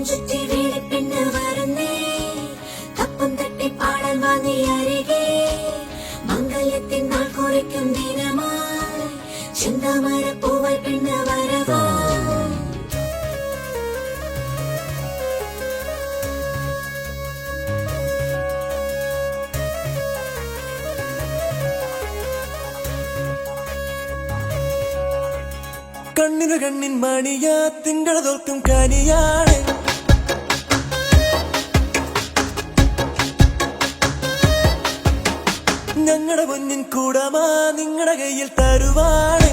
ചുറ്റി വീടിപ്പിന്ന് വരുന്നേ തപ്പും തട്ടി പാടാൻ വാങ്ങി അരികെ മംഗല്യത്തിൻ നാൾ കുറിക്കും ദിനമായി ചിന്താമര പൂവൽ പിന്ന് വരവാ കണ്ണിനു കണ്ണിൻ മണിയാ തിങ്കള തോൽക്കും കനിയാണ് ഞങ്ങളുടെ മുന്നിൻ കൂടമാ നിങ്ങളുടെ കയ്യിൽ തരുവാണ്